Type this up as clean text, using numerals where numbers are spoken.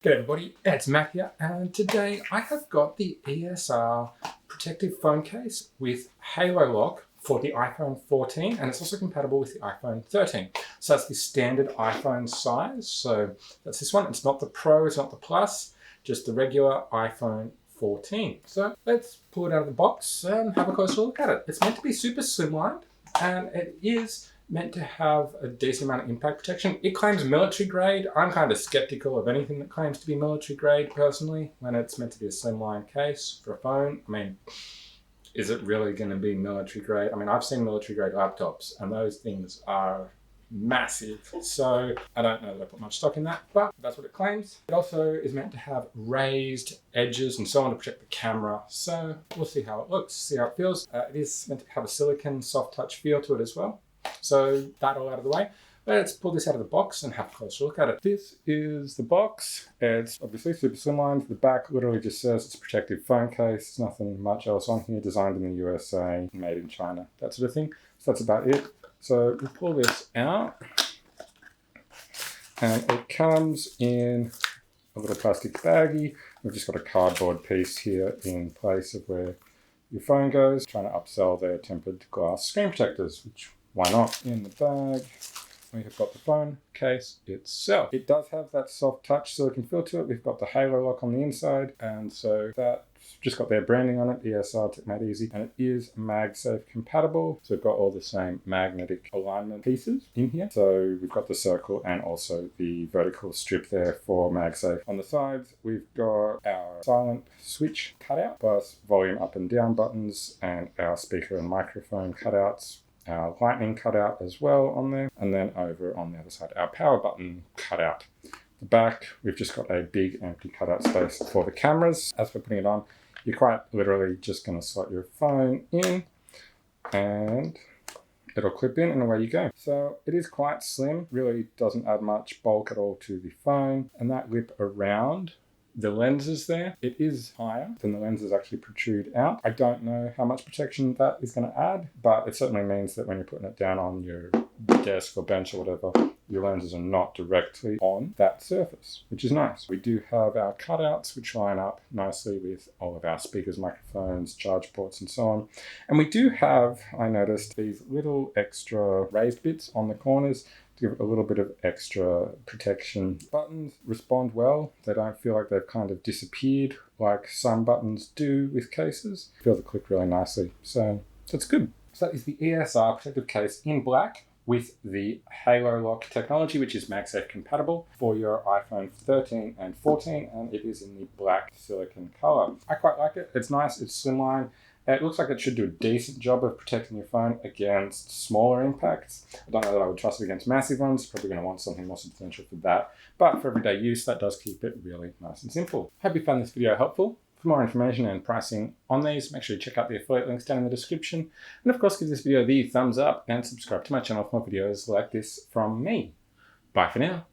G'day everybody, it's Matt here, and today I have got the ESR protective phone case with HaloLock for the iPhone 14, and it's also compatible with the iPhone 13. So that's the standard iPhone size. So that's this one. It's not the Pro, it's not the Plus, just the regular iPhone 14. So let's pull it out of the box and have a closer look at it. It's meant to be super slimline, and it is meant to have a decent amount of impact protection. It claims military grade. I'm kind of skeptical of anything that claims to be military grade personally, when it's meant to be a slimline case for a phone. I mean, is it really going to be military grade? I mean, I've seen military grade laptops and those things are massive. So I don't know that I put much stock in that, but that's what it claims. It also is meant to have raised edges and so on to protect the camera. So we'll see how it looks, see how it feels. It is meant to have a silicone soft touch feel to it as well. So that all out of the way, let's pull this out of the box and have a closer look at it. This is the box. It's obviously super slimline. The back literally just says it's a protective phone case. There's nothing much else on here. Designed in the USA, made in China, that sort of thing. So that's about it. So we'll pull this out, and it comes in a little plastic baggie. We've just got a cardboard piece here in place of where your phone goes. Trying to upsell their tempered glass screen protectors, which why not? In the bag, we have got the phone case itself. It does have that soft touch silicone feel to it. We've got the HaloLock on the inside, and so that's just got their branding on it, ESR to make it easy, and it is MagSafe compatible. So we've got all the same magnetic alignment pieces in here. So we've got the circle and also the vertical strip there for MagSafe. On the sides, we've got our silent switch cutout, plus volume up and down buttons, and our speaker and microphone cutouts. Our lightning cutout as well on there, and then over on the other side our power button cutout. The back, we've just got a big empty cutout space for the cameras. As we're putting it on, you're quite literally just going to slot your phone in and it'll clip in and away you go. So it is quite slim, really doesn't add much bulk at all to the phone, and that lip around the lenses there, it is higher than the lenses actually protrude out. I don't know how much protection that is going to add, but it certainly means that when you're putting it down on your desk or bench or whatever, your lenses are not directly on that surface, which is nice. We do have our cutouts, which line up nicely with all of our speakers, microphones, charge ports, and so on. And we do have, I noticed, these little extra raised bits on the corners to give it a little bit of extra protection. Buttons respond well. They don't feel like they've kind of disappeared like some buttons do with cases. Feel the click really nicely. So that's good. So that is the ESR protective case in black with the HaloLock technology, which is MagSafe compatible for your iPhone 13 and 14, and it is in the black silicone color. I quite like it. It's nice, it's slimline. It looks like it should do a decent job of protecting your phone against smaller impacts. I don't know that I would trust it against massive ones. Probably going to want something more substantial for that. But for everyday use, that does keep it really nice and simple. Hope you found this video helpful. For more information and pricing on these, make sure you check out the affiliate links down in the description. And of course, give this video the thumbs up and subscribe to my channel for more videos like this from me. Bye for now.